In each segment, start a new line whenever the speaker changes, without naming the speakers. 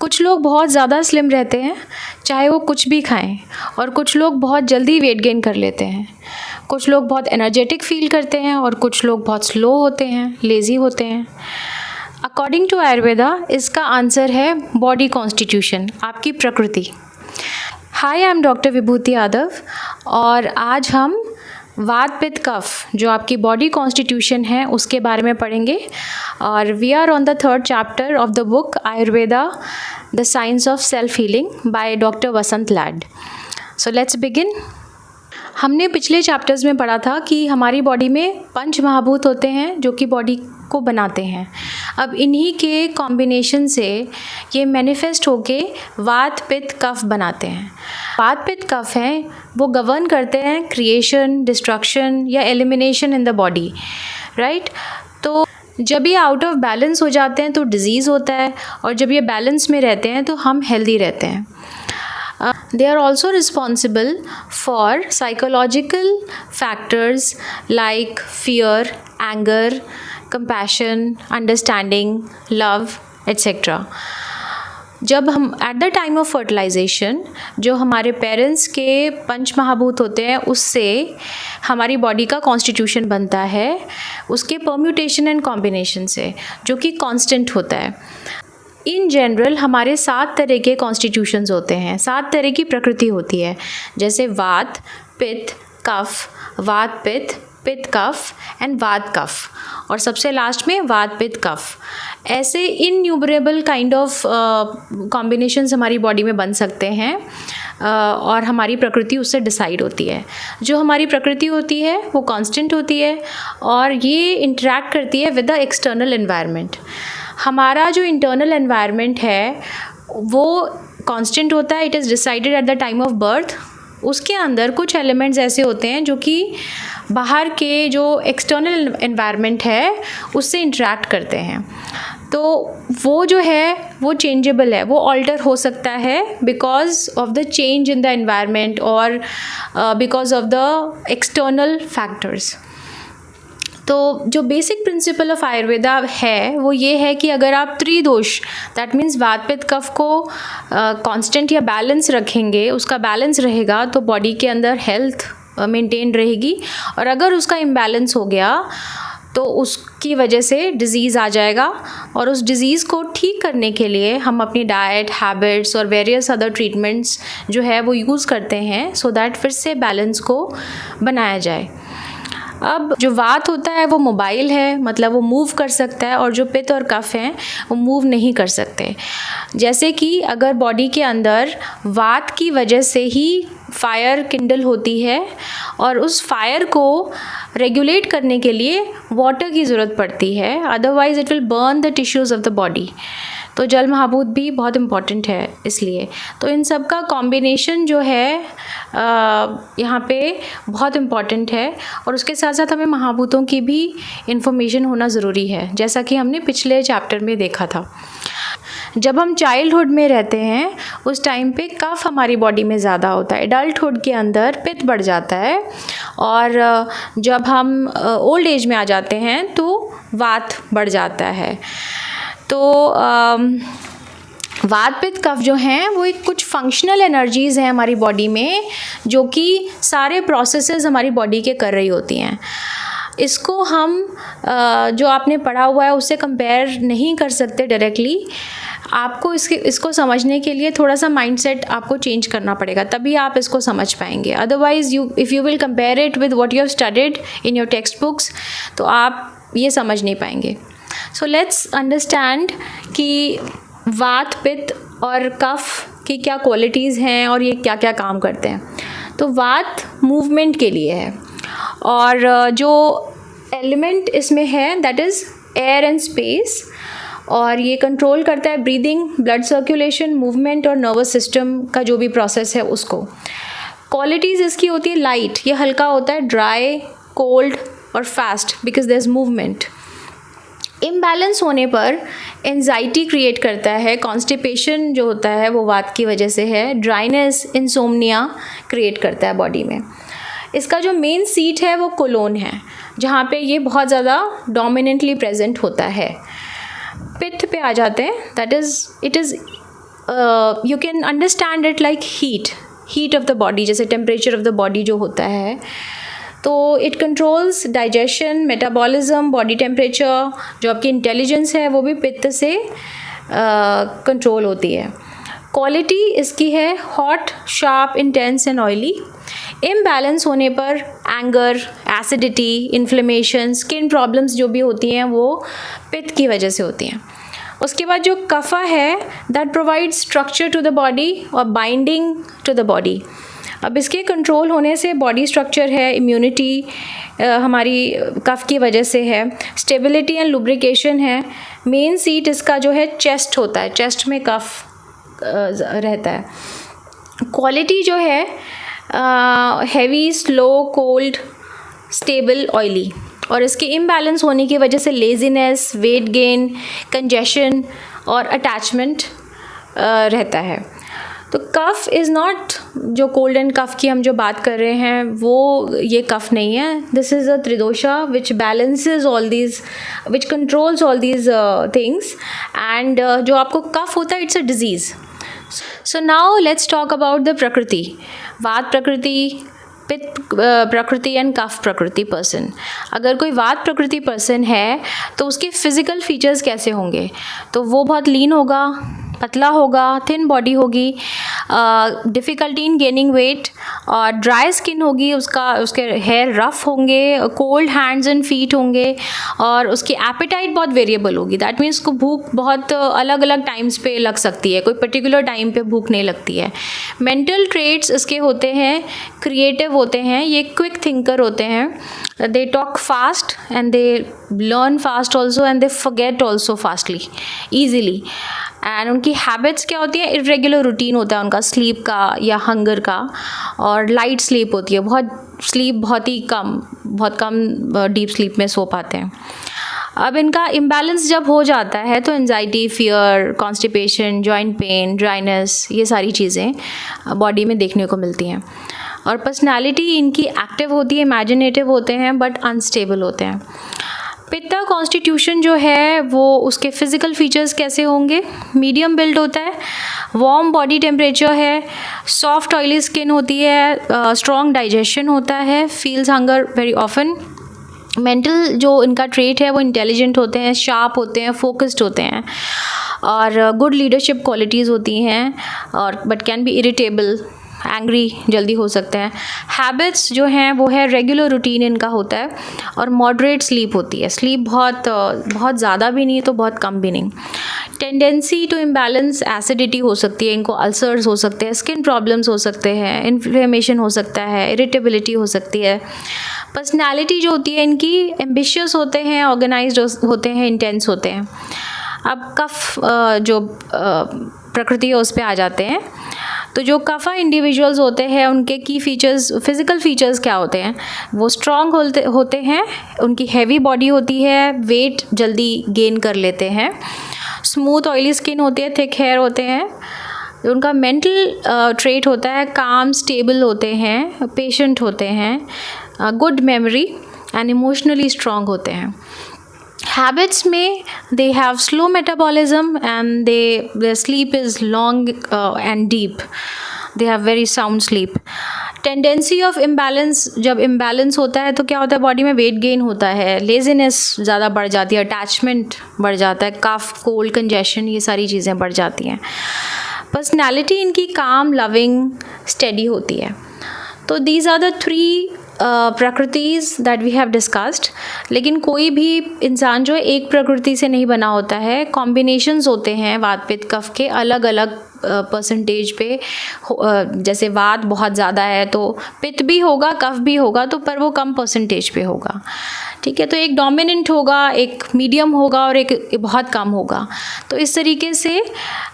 कुछ लोग बहुत ज़्यादा स्लिम रहते हैं चाहे वो कुछ भी खाएं, और कुछ लोग बहुत जल्दी वेट गेन कर लेते हैं। कुछ लोग बहुत एनर्जेटिक फील करते हैं और कुछ लोग बहुत स्लो होते हैं, लेज़ी होते हैं। अकॉर्डिंग टू आयुर्वेदा इसका आंसर है बॉडी कॉन्स्टिट्यूशन, आपकी प्रकृति। हाय, आई एम डॉक्टर विभूति यादव और आज हम वात पित्त कफ जो आपकी बॉडी कॉन्स्टिट्यूशन है उसके बारे में पढ़ेंगे। और we are on the 3rd chapter of the book Ayurveda the science of self healing by doctor Vasant Lad. So let's begin. हमने पिछले चैप्टर्स में पढ़ा था कि हमारी बॉडी में 5 महाभूत होते हैं जो कि बॉडी को बनाते हैं। अब इन्हीं के कॉम्बिनेशन से ये मैनिफेस्ट होके वात पित्त कफ बनाते हैं। वात पित्त कफ हैं वो गवर्न करते हैं क्रिएशन, डिस्ट्रक्शन या elimination in the body, right. तो जब ये आउट ऑफ बैलेंस हो जाते हैं तो डिजीज़ होता है, और जब ये बैलेंस में रहते हैं तो हम हेल्दी रहते हैं। They are also responsible for psychological factors like fear, anger, compassion, understanding, love, etc. जब हम at the time of fertilisation जो हमारे पेरेंट्स के 5 महाभूत होते हैं उससे हमारी बॉडी का कॉन्स्टिट्यूशन बनता है, उसके परम्यूटेशन एंड कॉम्बिनेशन से, जो कि कांस्टेंट होता है। इन जनरल हमारे 7 तरह के कॉन्स्टिट्यूशंस होते हैं, 7 तरह की प्रकृति होती है, जैसे वात, पित्त, कफ, वात पित्त, पित्त कफ एंड वात कफ, और सबसे लास्ट में वात पित्त कफ। ऐसे इनन्यूमरेबल काइंड ऑफ कॉम्बिनेशंस हमारी बॉडी में बन सकते हैं और हमारी प्रकृति उससे डिसाइड होती है। जो हमारी प्रकृति होती है वो कांस्टेंट होती है और ये इंटरेक्ट करती है विद द एक्सटर्नल एनवायरनमेंट। हमारा जो इंटरनल एनवायरनमेंट है वो कांस्टेंट होता है, it is decided at the time of birth. उसके अंदर कुछ एलिमेंट्स ऐसे होते हैं जो कि बाहर के जो एक्सटर्नल एनवायरनमेंट है उससे इंटरेक्ट करते हैं, तो वो जो है वो चेंजेबल है, वो ऑल्टर हो सकता है because of the change in the environment और because of the external factors. तो जो बेसिक प्रिंसिपल ऑफ आयुर्वेदा है वो ये है कि अगर आप त्रिदोष दैट मीन्स वात पित्त कफ को कांस्टेंट या बैलेंस रखेंगे, उसका बैलेंस रहेगा तो बॉडी के अंदर हेल्थ मेंटेन रहेगी, और अगर उसका इम्बैलेंस हो गया तो उसकी वजह से डिज़ीज़ आ जाएगा, और उस डिज़ीज़ को ठीक करने के लिए हम अपनी डाइट, हैबिट्स और वेरियस अदर ट्रीटमेंट्स जो है वो यूज़ करते हैं सो दैट फिर से बैलेंस को बनाया जाए। अब जो वात होता है वो मोबाइल है, मतलब वो मूव कर सकता है, और जो पित्त और कफ हैं वो मूव नहीं कर सकते। जैसे कि अगर बॉडी के अंदर वात की वजह से ही फायर किंडल होती है और उस फायर को रेगुलेट करने के लिए वाटर की ज़रूरत पड़ती है, otherwise it will burn the tissues of the body. तो जल महाभूत भी बहुत इम्पॉर्टेंट है इसलिए। तो इन सब का कॉम्बिनेशन जो है यहाँ पे बहुत इम्पॉर्टेंट है, और उसके साथ साथ हमें महाभूतों की भी इंफॉर्मेशन होना ज़रूरी है, जैसा कि हमने पिछले चैप्टर में देखा था। जब हम चाइल्डहुड में रहते हैं उस टाइम पे कफ हमारी बॉडी में ज़्यादा होता है, एडल्टहुड के अंदर पित्त बढ़ जाता है, और जब हम ओल्ड एज में आ जाते हैं तो वात बढ़ जाता है। तो वात पित्त कफ जो हैं वो एक कुछ फंक्शनल एनर्जीज़ हैं हमारी बॉडी में जो कि सारे प्रोसेसेस हमारी बॉडी के कर रही होती हैं। इसको हम जो आपने पढ़ा हुआ है उससे कंपेयर नहीं कर सकते डायरेक्टली। आपको इसको समझने के लिए थोड़ा सा माइंडसेट आपको चेंज करना पड़ेगा, तभी आप इसको समझ पाएंगे। Otherwise if you will compare it with what you have studied in your text books तो आप ये समझ नहीं पाएंगे। सो लेट्स अंडरस्टैंड कि वात, पित्त और कफ की क्या क्वालिटीज़ हैं और ये क्या क्या काम करते हैं। तो वात मूवमेंट के लिए है, और जो एलिमेंट इसमें है that is air and space, और ये कंट्रोल करता है ब्रीदिंग, ब्लड सर्कुलेशन, मूवमेंट और नर्वस सिस्टम का जो भी प्रोसेस है उसको। क्वालिटीज़ इसकी होती है लाइट, ये हल्का होता है, ड्राई, कोल्ड और fast because there is movement. Imbalance होने पर एंजाइटी क्रिएट करता है, कॉन्स्टिपेशन जो होता है वो वात की वजह से है, ड्राइनेस, इंसोम्निया क्रिएट करता है बॉडी में। इसका जो मेन सीट है वो कोलोन है, जहाँ पे ये बहुत ज़्यादा डोमिनेंटली प्रेजेंट होता है। पित्त पे आ जाते हैं, that is it is you can understand it like heat of the body, जैसे टेम्परेचर ऑफ द बॉडी जो होता है, तो it controls digestion, metabolism, body temperature. जो आपकी इंटेलिजेंस है वो भी पित्त से कंट्रोल होती है। क्वालिटी इसकी है hot, sharp, intense and oily. Imbalance होने पर anger, acidity, inflammation, skin problems जो भी होती हैं वो पित्त की वजह से होती हैं। उसके बाद जो कफा है that provide structure to the body और बाइंडिंग टू द बॉडी। अब इसके कंट्रोल होने से बॉडी स्ट्रक्चर है, इम्यूनिटी हमारी कफ की वजह से है, स्टेबिलिटी एंड लुब्रिकेशन है। मेन सीट इसका जो है चेस्ट होता है, चेस्ट में कफ रहता है। क्वालिटी जो है heavy, slow, cold, stable, oily. और इसके इम्बैलेंस होने की वजह से लेज़ीनेस, वेट गेन, कंजेशन और अटैचमेंट रहता है। तो कफ इज़ नॉट, जो कोल्ड एंड कफ की हम जो बात कर रहे हैं वो ये कफ नहीं है। This is a tridosha which balances all these, which controls all these things. And जो आपको कफ होता है it's a disease. So now let's talk about the prakriti, vata प्रकृति, पित्त प्रकृति एंड कफ प्रकृति पर्सन। अगर कोई वात प्रकृति पर्सन है तो उसके फिजिकल फीचर्स कैसे होंगे? तो वो बहुत लीन होगा, पतला होगा, थिन बॉडी होगी, डिफ़िकल्टी इन गेनिंग वेट, और ड्राई स्किन होगी, उसके हेयर रफ होंगे, कोल्ड हैंड्स एंड फीट होंगे, और उसकी एपेटाइट बहुत वेरिएबल होगी। दैट मीन्स को भूख बहुत अलग अलग टाइम्स पे लग सकती है, कोई पर्टिकुलर टाइम पे भूख नहीं लगती है। मेंटल ट्रेट्स इसके होते हैं, क्रिएटिव होते हैं, ये क्विक थिंकर होते हैं, they talk fast and they learn fast also and they forget also fastly, easily. And उनकी हैबिट्स क्या होती है? इरेगुलर रूटीन होता है उनका स्लीप का या हंगर का, और लाइट स्लीप होती है, बहुत कम डीप स्लीप में सो पाते हैं। अब इनका इम्बैलेंस जब हो जाता है तो anxiety, fear, constipation, joint pain, dryness, ये सारी चीज़ें बॉडी में देखने को मिलती हैं। और पर्सनैलिटी इनकी एक्टिव होती है, इमेजिनेटिव होते हैं, बट अनस्टेबल होते हैं। पित्ता कॉन्स्टिट्यूशन जो है वो उसके फिज़िकल फीचर्स कैसे होंगे? मीडियम बिल्ड होता है, वार्म बॉडी टेम्परेचर है, सॉफ्ट ऑयली स्किन होती है, स्ट्रॉन्ग डाइजेशन होता है, feels hunger very often. Mental जो इनका ट्रेट है वो इंटेलिजेंट होते हैं, शार्प होते हैं, फोकस्ड होते हैं, और गुड लीडरशिप क्वालिटीज़ होती हैं, और but can be irritable, angry जल्दी हो सकते हैं। हैबिट्स जो हैं वो है रेगुलर रूटीन इनका होता है, और मॉडरेट स्लीप होती है, स्लीप बहुत ज़्यादा भी नहीं तो बहुत कम भी नहीं। टेंडेंसी टू इम्बैलेंस, एसिडिटी हो सकती है, इनको अल्सर्स हो सकते हैं, स्किन प्रॉब्लम्स हो सकते हैं, इन्फ्लेमेशन हो सकता है, इरिटेबिलिटी हो सकती है। पर्सनैलिटी जो होती है इनकी एम्बिशियस होते हैं, ऑर्गेनाइज्ड होते हैं, इंटेंस होते हैं। अब कफ जो प्रकृति है उस पर आ जाते हैं। तो जो कफा इंडिविजुअल्स होते हैं उनके की फीचर्स, फिज़िकल फीचर्स क्या होते हैं? वो स्ट्रॉन्ग होते हैं, उनकी हैवी बॉडी होती है, वेट जल्दी गेन कर लेते हैं, स्मूथ ऑयली स्किन होती है, थिक हेयर होते हैं। उनका मेंटल ट्रेट होता है, काम, स्टेबल होते हैं, पेशेंट होते हैं, good memory and emotionally strong होते हैं। Habits में they have slow metabolism and their sleep is long and deep. They have very sound sleep. Tendency of imbalance, जब imbalance होता है तो क्या होता है? बॉडी में वेट गेन होता है, लेजीनेस ज़्यादा बढ़ जाती है, अटैचमेंट बढ़ जाता है, कफ, कोल्ड, कंजेशन, ये सारी चीज़ें बढ़ जाती हैं। पर्सनैलिटी इनकी काम, लविंग, स्टेडी होती है। तो these are the 3 prakritis that we have discussed. लेकिन कोई भी इंसान जो है एक प्रकृति से नहीं बना होता है, कॉम्बिनेशंस होते हैं वात पित्त कफ के अलग अलग परसेंटेज पे। जैसे वात बहुत ज़्यादा है तो पित्त भी होगा, कफ भी होगा, तो पर वो कम परसेंटेज पे होगा, ठीक है। तो एक डोमिनेंट होगा, एक मीडियम होगा, और एक बहुत कम होगा। तो इस तरीके से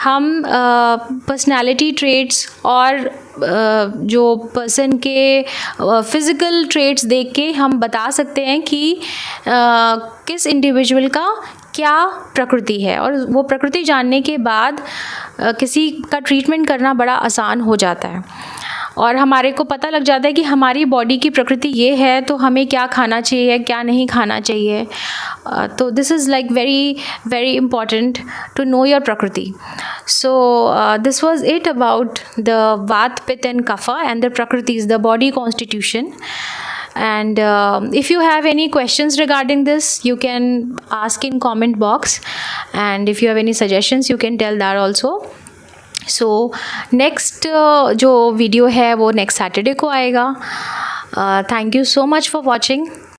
हम पर्सनैलिटी ट्रेट्स और जो पर्सन के फिज़िकल ट्रेट्स देख के हम बता सकते हैं कि किस इंडिविजुअल का क्या प्रकृति है, और वो प्रकृति जानने के बाद किसी का ट्रीटमेंट करना बड़ा आसान हो जाता है। और हमारे को पता लग जाता है कि हमारी बॉडी की प्रकृति ये है, तो हमें क्या खाना चाहिए, क्या नहीं खाना चाहिए. तो this is like very very important to know your prakriti. So this was it about the Vata, Pitta and Kapha and the Prakritis, the body constitution. And if you have any questions regarding this, you can ask in comment box. And if you have any suggestions, you can tell that also. So next जो video है वो next Saturday को आएगा. Thank you so much for watching.